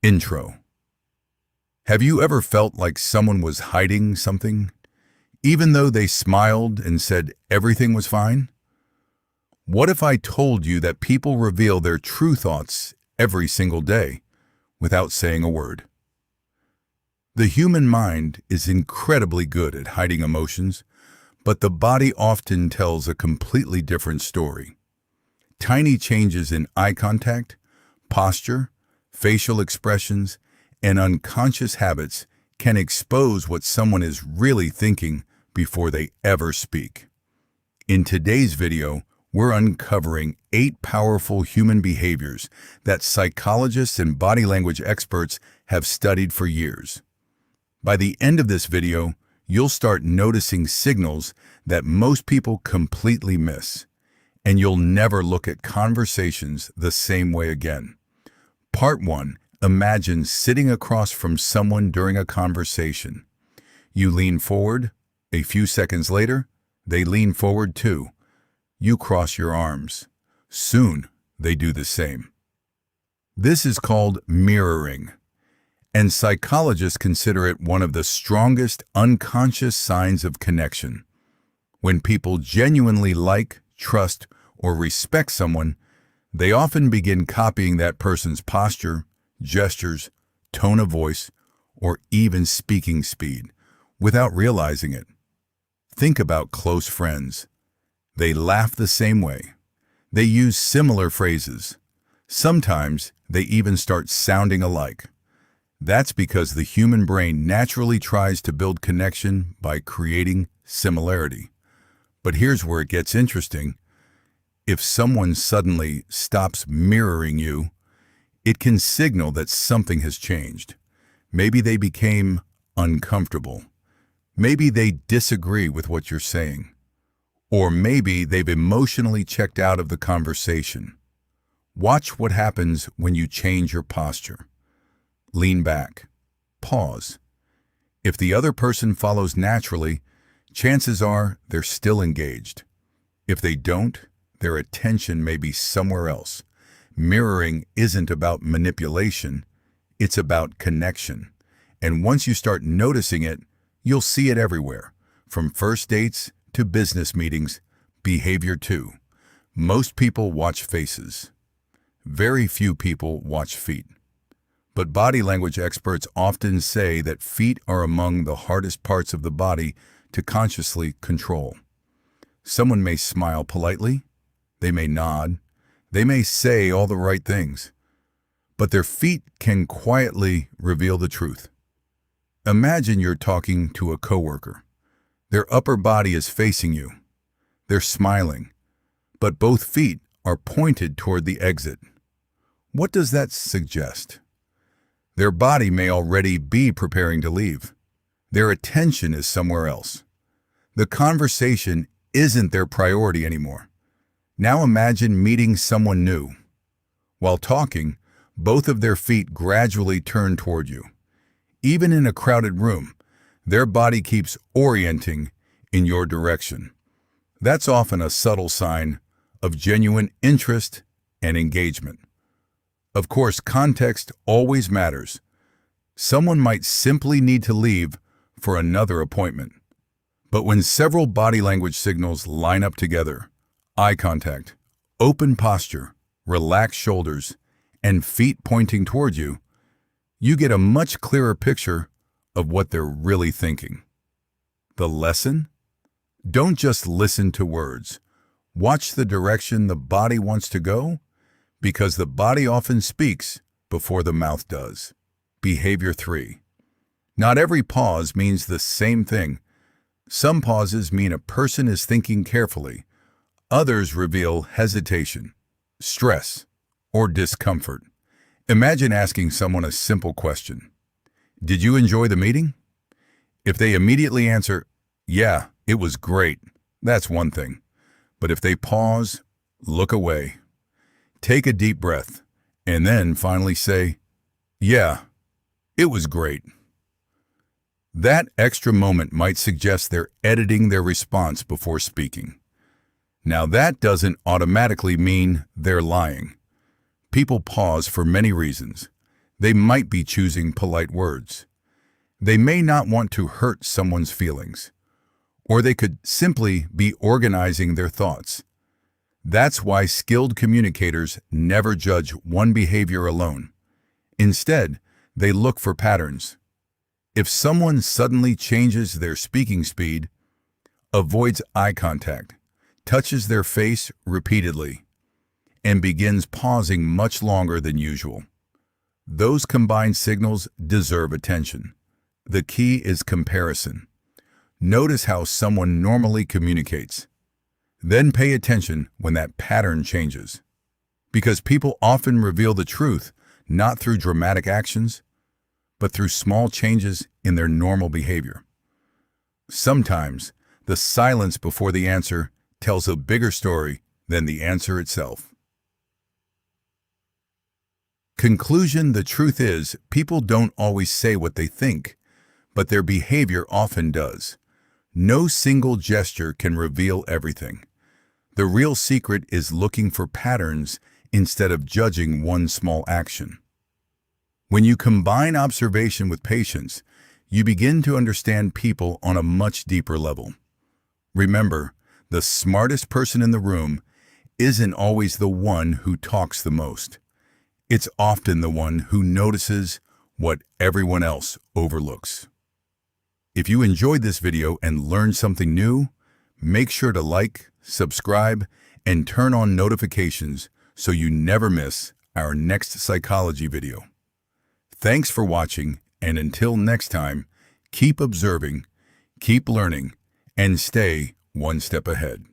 Intro. Have you ever felt like someone was hiding something, even though they smiled and said everything was fine? What if I told you that people reveal their true thoughts every single day without saying a word? The human mind is incredibly good at hiding emotions, but the body often tells a completely different story. Tiny changes in eye contact, posture, facial expressions, and unconscious habits can expose what someone is really thinking before they ever speak. In today's video, we're uncovering 8 powerful human behaviors that psychologists and body language experts have studied for years. By the end of this video, you'll start noticing signals that most people completely miss, and you'll never look at conversations the same way again. Part 1. Imagine sitting across from someone during a conversation. You lean forward. A few seconds later, they lean forward too. You cross your arms. Soon, they do the same. This is called mirroring, and psychologists consider it one of the strongest unconscious signs of connection. When people genuinely like, trust, or respect someone, they often begin copying that person's posture, gestures, tone of voice, or even speaking speed, without realizing it. Think about close friends. They laugh the same way. They use similar phrases. Sometimes they even start sounding alike. That's because the human brain naturally tries to build connection by creating similarity. But here's where it gets interesting. If someone suddenly stops mirroring you, it can signal that something has changed. Maybe they became uncomfortable. Maybe they disagree with what you're saying. Or maybe they've emotionally checked out of the conversation. Watch what happens when you change your posture. Lean back. Pause. If the other person follows naturally, chances are they're still engaged. If they don't, their attention may be somewhere else. Mirroring isn't about manipulation, it's about connection. And once you start noticing it, you'll see it everywhere, from first dates to business meetings, behavior too. Most people watch faces. Very few people watch feet. But body language experts often say that feet are among the hardest parts of the body to consciously control. Someone may smile politely, they may nod, they may say all the right things, but their feet can quietly reveal the truth. Imagine you're talking to a coworker. Their upper body is facing you. They're smiling, but both feet are pointed toward the exit. What does that suggest? Their body may already be preparing to leave. Their attention is somewhere else. The conversation isn't their priority anymore. Now imagine meeting someone new. While talking, both of their feet gradually turn toward you. Even in a crowded room, their body keeps orienting in your direction. That's often a subtle sign of genuine interest and engagement. Of course, context always matters. Someone might simply need to leave for another appointment. But when several body language signals line up together, eye contact, open posture, relaxed shoulders, and feet pointing toward you, you get a much clearer picture of what they're really thinking. The lesson? Don't just listen to words. Watch the direction the body wants to go, because the body often speaks before the mouth does. Behavior 3. Not every pause means the same thing. Some pauses mean a person is thinking carefully. Others reveal hesitation, stress, or discomfort. Imagine asking someone a simple question. Did you enjoy the meeting? If they immediately answer, yeah, it was great, that's one thing. But if they pause, look away, take a deep breath, and then finally say, yeah, it was great. That extra moment might suggest they're editing their response before speaking. Now that doesn't automatically mean they're lying. People pause for many reasons. They might be choosing polite words. They may not want to hurt someone's feelings. Or they could simply be organizing their thoughts. That's why skilled communicators never judge one behavior alone. Instead, they look for patterns. If someone suddenly changes their speaking speed, avoids eye contact, touches their face repeatedly, and begins pausing much longer than usual, those combined signals deserve attention. The key is comparison. Notice how someone normally communicates. Then pay attention when that pattern changes. Because people often reveal the truth not through dramatic actions, but through small changes in their normal behavior. Sometimes, the silence before the answer tells a bigger story than the answer itself. Conclusion: the truth is, people don't always say what they think, but their behavior often does. No single gesture can reveal everything. The real secret is looking for patterns instead of judging one small action. When you combine observation with patience, you begin to understand people on a much deeper level. Remember, the smartest person in the room isn't always the one who talks the most. It's often the one who notices what everyone else overlooks. If you enjoyed this video and learned something new, make sure to like, subscribe, and turn on notifications so you never miss our next psychology video. Thanks for watching, and until next time, keep observing, keep learning, and stay one step ahead.